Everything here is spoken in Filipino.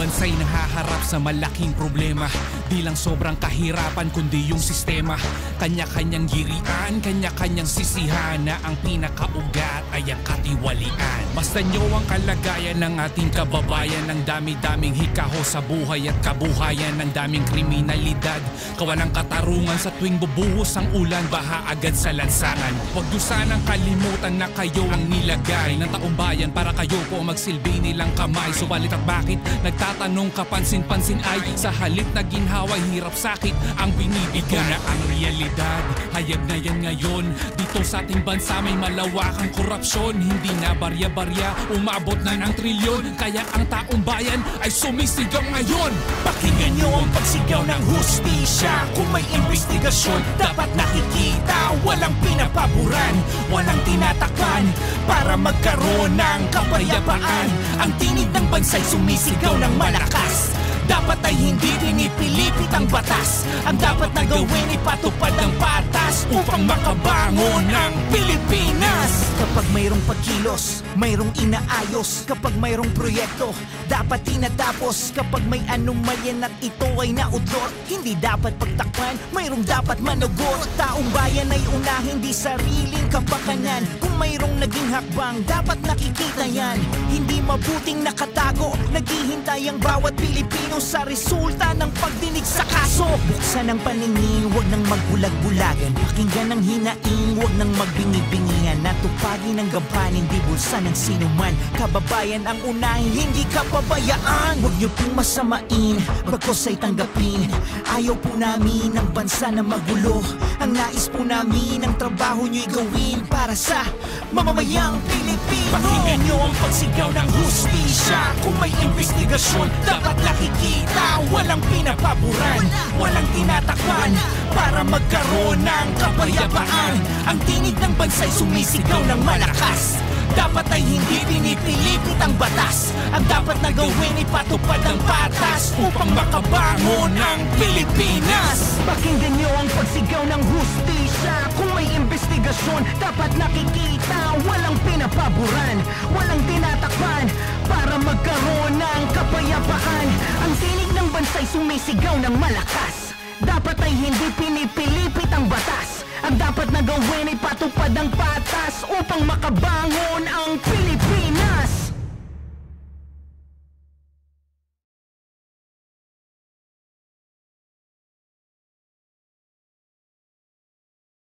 bansa'y nahaharap sa malaking problema. Di lang sobrang kahirapan kundi yung sistema. Kanya-kanyang girian, kanya-kanyang sisihan, na ang pinakaugat ay ang katiwalian. Basta nyo ang kalagayan ng ating kababayan, ng dami-daming hikaho sa buhay at kabuhayan, ng daming kriminalidad, kawalang katarungan sa tuwing bubuhos ang ulan, baha agad sa lansangan. Huwag nyo sanang kalimutan na kayo ang nilagay ng taong bayan para kayo po magsilbi nilang kamay. Subalit at bakit nagtatanong kapansin-pansin ay sa halip na ginhaway, hirap sakit ang binibigay. Na ang realidad, hayag na yan ngayon. Dito sa ating bansa may malawakang korupsyon, hindi na barya-barya, umabot na ng trilyon. Kaya ang taong bayan ay sumisigaw ngayon. Pakinggan nyo ang pagsigaw ng hustisya. Kung may investigasyon, dapat nakikita. Walang pinapaboran, walang tinatakpan, para magkaroon ng kapayapaan. Ang tinig ng bansa'y sumisigaw ng malakas. Dapat ay hindi pinipilipit ang batas. Ang dapat na gawin ay patupad ang patas upang makabangon ng Pilipinas. Kapag mayroong pagkilos, mayroong inaayos. Kapag mayroong proyekto, dapat tinatapos. Kapag may anomalyan at ito ay naudlot, hindi dapat pagtakpan, mayroong dapat manugot. Taong bayan ay una, hindi sariling kapakanan. Kung mayroong naging hakbang, dapat nakikita yan. Hindi mabuting nakatago, naghihintay ang bawat Pilipino sa resulta ng pagdinig sa kaso. Buksan ang paningin, wag nang magbulag-bulagan. Pakinggan ang hinaing, wag nang magbingi-bingihan. Natupagin ang gampanin, di bulsa ng sinuman. Kababayan ang unahin, hindi kapabayaan. Wag niyo pong masamain, bagkos ay tanggapin. Ayaw po namin ng bansa na magulo. Ang nais po namin, ang trabaho niyo'y gawin para sa mamamayang Pilipino. Pakinggan nyo ang pagsigaw ng hustisya. Kung may investigasyon, dapat nakikita. Walang pinapaboran, walang tinatakpan, para magkaroon ng kapayapaan. Ang tinig ng bansa'y sumisigaw ng malakas. Dapat ay hindi pinipilipit ang batas. Ang dapat na gawin ay patupad ang patas upang makabangon ng Pilipinas. Pakinggan nyo ang pagsigaw ng hustisya. Kung may investigasyon, dapat nakikita. Walang pinapaboran, walang tinatakpan, para magkaroon ng kapayapaan. Ang tinig ng bansa'y sumisigaw ng malakas. Dapat ay hindi pinipilipit ang batas. Ang dapat na gawin ay patupad